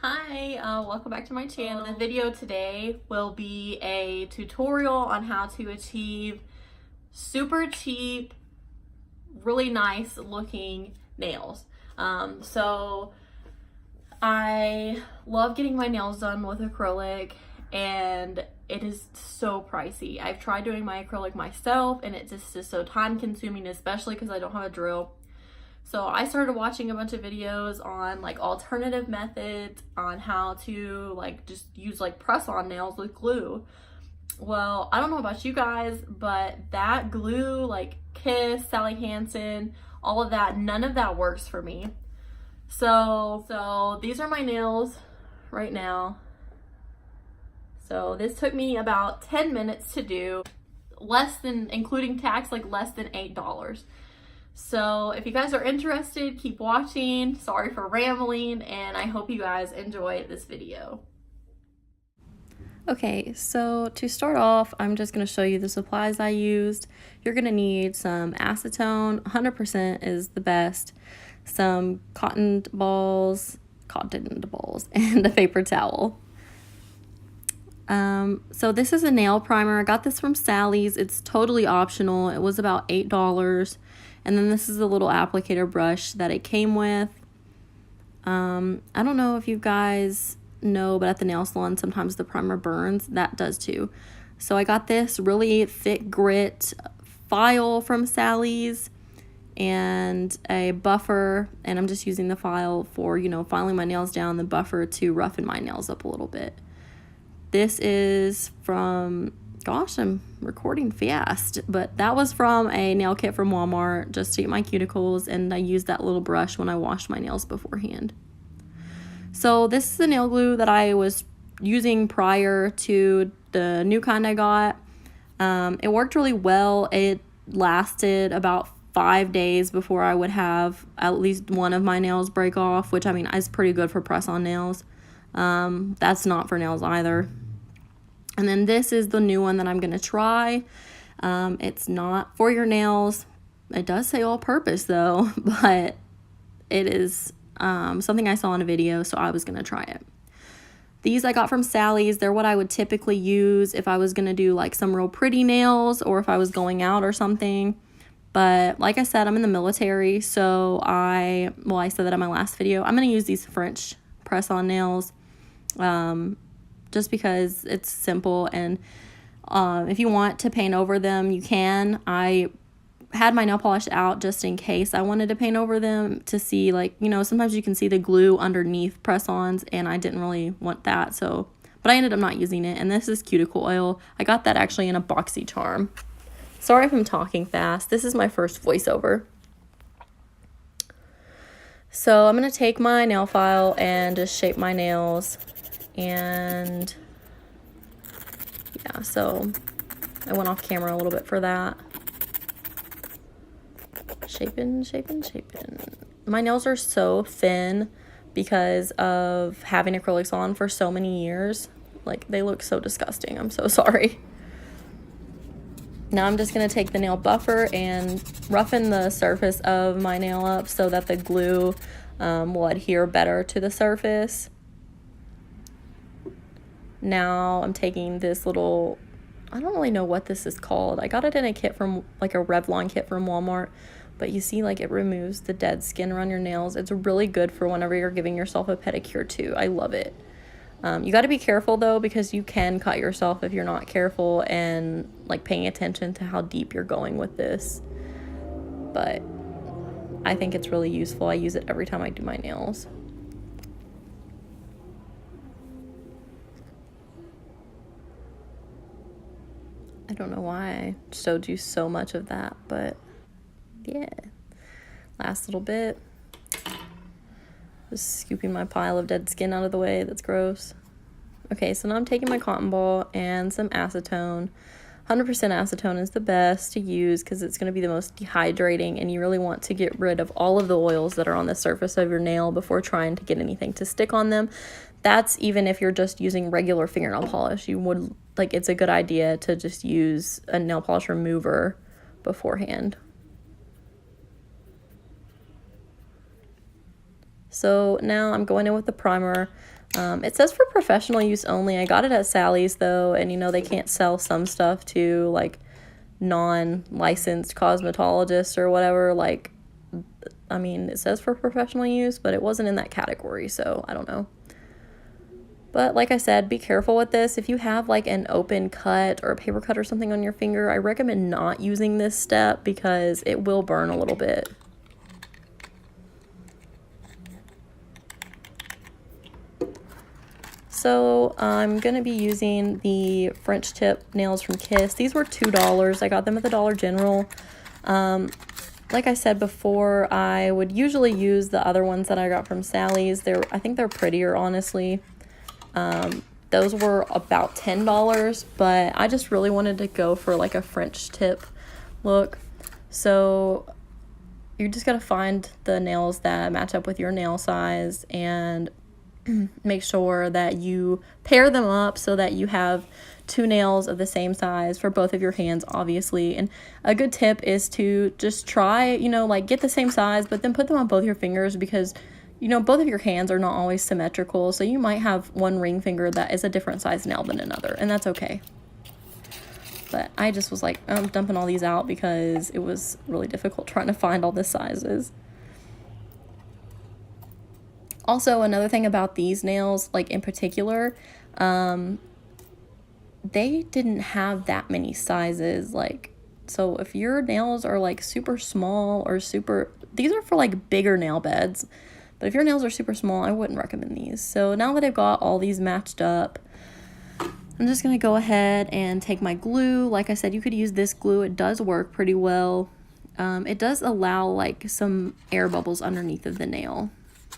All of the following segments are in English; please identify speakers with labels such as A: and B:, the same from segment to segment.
A: Hi, welcome back to my channel. The video today will be a tutorial on how to achieve super cheap, really nice looking nails. So I love getting my nails done with acrylic, and it is so pricey. I've tried doing my acrylic myself and it just is so time consuming, especially because I don't have a drill. So I started watching a bunch of videos on like alternative methods on how to like just use like press-on nails with glue. Well, I don't know about you guys, but that glue, like Kiss, Sally Hansen, all of that, none of that works for me. So these are my nails right now. So this took me about 10 minutes to do, less than, including tax, like less than $8. So if you guys are interested, keep watching. Sorry for rambling, and I hope you guys enjoy this video.
B: Okay, so to start off, I'm just going to show you the supplies I used. You're going to need some acetone, 100% is the best, some cotton balls, and a paper towel. So this is a nail primer. I got this from Sally's. It's totally optional. It was about $8. And then this is a little applicator brush that it came with. I don't know if you guys know, but at the nail salon, sometimes the primer burns. That does too. So I got this really thick grit file from Sally's and a buffer. And I'm just using the file for, filing my nails down, the buffer to roughen my nails up a little bit. This is from... Gosh, I'm recording fast, but that was from a nail kit from Walmart just to get my cuticles, and I used that little brush when I washed my nails beforehand. So this is the nail glue that I was using prior to the new kind I got. It worked really well. It lasted about 5 days before I would have at least one of my nails break off, which I mean is pretty good for press-on nails. That's not for nails either. And then this is the new one that I'm going to try. It's not for your nails. It does say all purpose though, but it is something I saw in a video, so I was going to try it. These I got from Sally's. They're what I would typically use if I was going to do like some real pretty nails or if I was going out or something. But like I said, I'm in the military, so I said that in my last video. I'm going to use these French press-on nails. Just because it's simple, and if you want to paint over them, you can. I had my nail polish out just in case I wanted to paint over them to see, like, sometimes you can see the glue underneath press-ons, and I didn't really want that, but I ended up not using it. And this is cuticle oil. I got that actually in a BoxyCharm. Sorry if I'm talking fast. This is my first voiceover. So I'm going to take my nail file and just shape my nails. And yeah, so I went off camera a little bit for that. Shaping. My nails are so thin because of having acrylics on for so many years. Like, they look so disgusting. I'm so sorry. Now I'm just going to take the nail buffer and roughen the surface of my nail up so that the glue will adhere better to the surface. Now I'm taking this little, I don't really know what this is called. I got it in a kit from, like a Revlon kit from Walmart. But you see, like, it removes the dead skin around your nails. It's really good for whenever you're giving yourself a pedicure too. I love it. You got to be careful though, because you can cut yourself if you're not careful and like paying attention to how deep you're going with this. But I think it's really useful. I use it every time I do my nails. I don't know why I showed you so much of that, but yeah. Last little bit. Just scooping my pile of dead skin out of the way. That's gross. Okay, so now I'm taking my cotton ball and some acetone. 100% acetone is the best to use because it's going to be the most dehydrating, and you really want to get rid of all of the oils that are on the surface of your nail before trying to get anything to stick on them. That's even if you're just using regular fingernail polish. You would, like, it's a good idea to just use a nail polish remover beforehand. So now I'm going in with the primer. It says for professional use only. I got it at Sally's though, and you know they can't sell some stuff to like non-licensed cosmetologists or whatever. Like, I mean, it says for professional use, but it wasn't in that category, so I don't know. But like I said, be careful with this. If you have like an open cut or a paper cut or something on your finger, I recommend not using this step because it will burn a little bit. So I'm going to be using the French tip nails from Kiss. These were $2. I got them at the Dollar General. Like I said before, I would usually use the other ones that I got from Sally's. I think they're prettier, honestly. Those were about $10, but I just really wanted to go for like a French tip look. So you just got to find the nails that match up with your nail size and make sure that you pair them up so that you have two nails of the same size for both of your hands, obviously. And a good tip is to just try, you know, like get the same size, but then put them on both your fingers because, you know, both of your hands are not always symmetrical. So you might have one ring finger that is a different size nail than another, and that's okay. But I just was like, I'm dumping all these out because it was really difficult trying to find all the sizes. Also, another thing about these nails, like in particular, they didn't have that many sizes. Like, so if your nails are like super small or these are for like bigger nail beds, but if your nails are super small, I wouldn't recommend these. So now that I've got all these matched up, I'm just going to go ahead and take my glue. Like I said, you could use this glue. It does work pretty well. It does allow like some air bubbles underneath of the nail.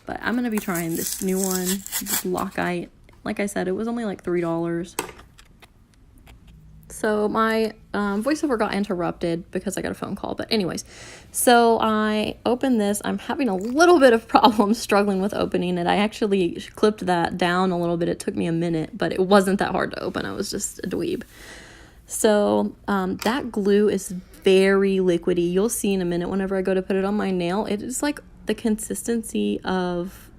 B: But I'm going to be trying this new one, this Lockite. Like I said, it was only like $3. So my voiceover got interrupted because I got a phone call. But anyways, so I opened this. I'm having a little bit of problems struggling with opening it. I actually clipped that down a little bit. It took me a minute, but it wasn't that hard to open. I was just a dweeb. So that glue is very liquidy. You'll see in a minute whenever I go to put it on my nail. It is like the consistency of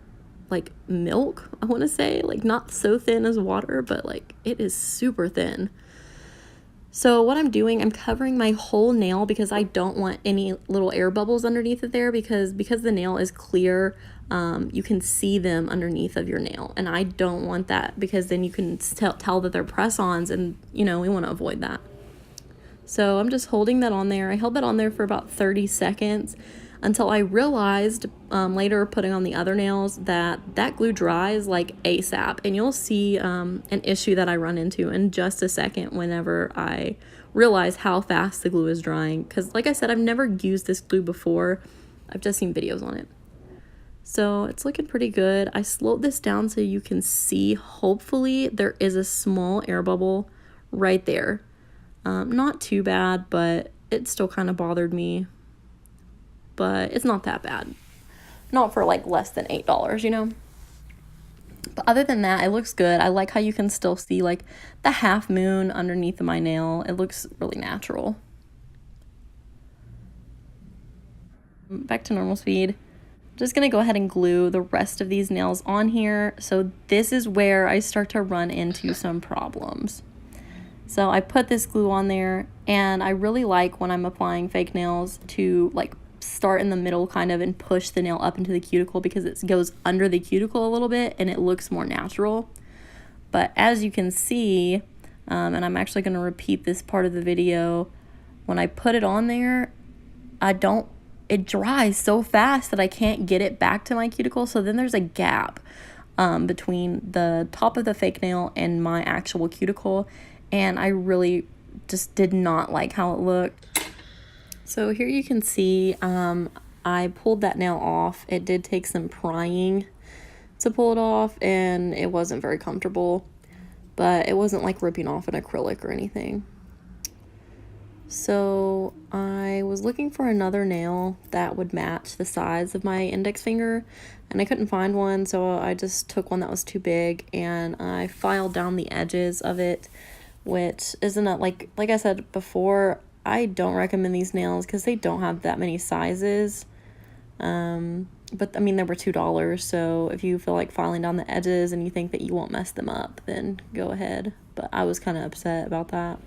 B: like milk, I want to say. Like not so thin as water, but like it is super thin. So what I'm doing, I'm covering my whole nail because I don't want any little air bubbles underneath it there because the nail is clear, you can see them underneath of your nail. And I don't want that because then you can tell that they're press-ons and, you know, we want to avoid that. So I'm just holding that on there. I held that on there for about 30 seconds until I realized later putting on the other nails that glue dries like ASAP. And you'll see an issue that I run into in just a second whenever I realize how fast the glue is drying. Because like I said, I've never used this glue before. I've just seen videos on it. So it's looking pretty good. I slowed this down so you can see, hopefully, there is a small air bubble right there. Not too bad, but it still kind of bothered me. But it's not that bad. Not for like less than $8, you know? But other than that, it looks good. I like how you can still see like the half moon underneath of my nail. It looks really natural. Back to normal speed. I'm just going to go ahead and glue the rest of these nails on here. So this is where I start to run into some problems. So I put this glue on there, and I really like when I'm applying fake nails to like start in the middle kind of and push the nail up into the cuticle because it goes under the cuticle a little bit and it looks more natural. But as you can see, and I'm actually going to repeat this part of the video, when I put it on there, it dries so fast that I can't get it back to my cuticle. So then there's a gap between the top of the fake nail and my actual cuticle. And I really just did not like how it looked. So here you can see I pulled that nail off. It did take some prying to pull it off, and it wasn't very comfortable. But it wasn't like ripping off an acrylic or anything. So I was looking for another nail that would match the size of my index finger, and I couldn't find one, so I just took one that was too big, and I filed down the edges of it, which isn't like I said before, I don't recommend these nails because they don't have that many sizes. But I mean, they were $2, so if you feel like filing down the edges and you think that you won't mess them up, then go ahead. But I was kind of upset about that.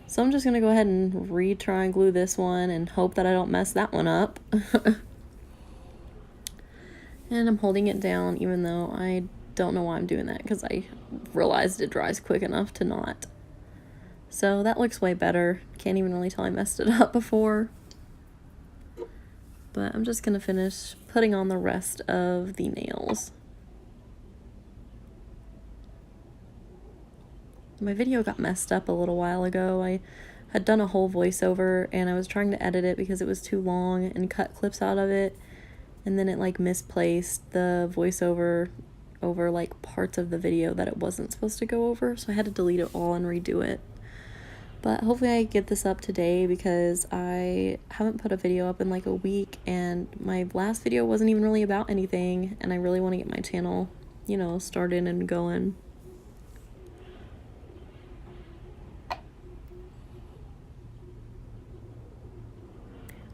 B: So I'm just going to go ahead and retry and glue this one and hope that I don't mess that one up. And I'm holding it down even though I don't know why I'm doing that, because I realized it dries quick enough to not. So that looks way better. Can't even really tell I messed it up before. But I'm just going to finish putting on the rest of the nails. My video got messed up a little while ago. I had done a whole voiceover and I was trying to edit it because it was too long and cut clips out of it. And then it like misplaced the voiceover over like parts of the video that it wasn't supposed to go over. So I had to delete it all and redo it. But hopefully I get this up today because I haven't put a video up in like a week, and my last video wasn't even really about anything, and I really want to get my channel, you know, started and going.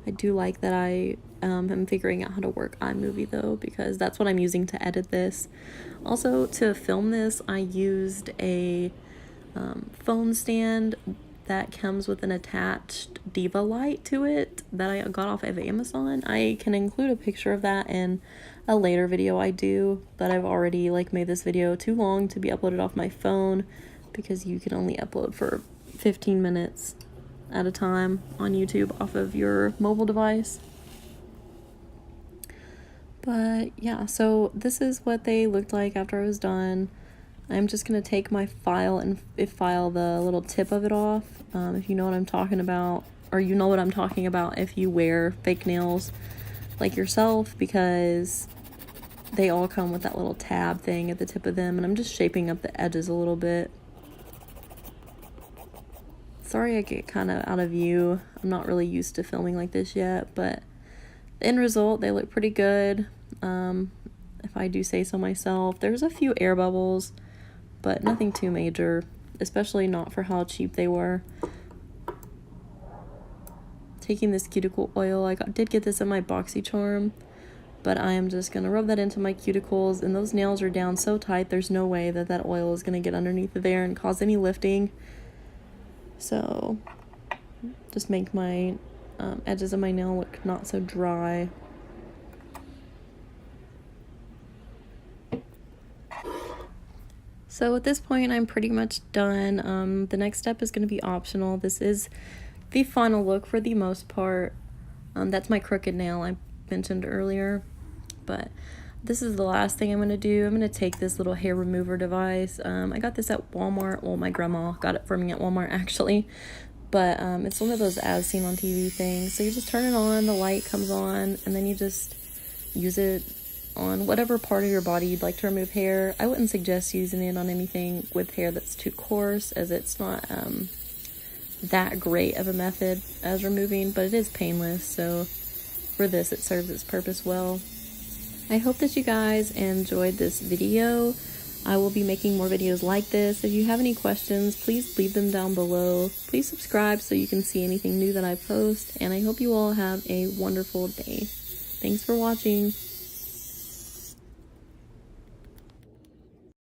B: I do like that I am figuring out how to work iMovie though, because that's what I'm using to edit this. Also, to film this, I used a phone stand that comes with an attached Diva light to it that I got off of Amazon. I can include a picture of that in a later video I do, but I've already like made this video too long to be uploaded off my phone because you can only upload for 15 minutes at a time on YouTube off of your mobile device. But yeah, so this is what they looked like after I was done. I'm just going to take my file and file the little tip of it off. If you know what I'm talking about, or you know what I'm talking about if you wear fake nails like yourself, because they all come with that little tab thing at the tip of them, and I'm just shaping up the edges a little bit. Sorry I get kind of out of view. I'm not really used to filming like this yet, but the end result, they look pretty good. If I do say so myself. There's a few air bubbles, but nothing too major, especially not for how cheap they were. Taking this cuticle oil, I did get this in my BoxyCharm, but I am just going to rub that into my cuticles, and those nails are down so tight, there's no way that that oil is going to get underneath of there and cause any lifting. So, just make my edges of my nail look not so dry. So at this point, I'm pretty much done. The next step is going to be optional. This is the final look for the most part. That's my crooked nail I mentioned earlier. But this is the last thing I'm going to do. I'm going to take this little hair remover device. I got this at Walmart. Well, my grandma got it for me at Walmart, actually. But it's one of those as seen on TV things. So you just turn it on, the light comes on, and then you just use it on whatever part of your body you'd like to remove hair. I wouldn't suggest using it on anything with hair that's too coarse, as it's not that great of a method as removing, but it is painless, so for this it serves its purpose well. I hope that you guys enjoyed this video. I will be making more videos like this. If you have any questions, please leave them down below. Please subscribe so you can see anything new that I post, and I hope you all have a wonderful day. Thanks for watching.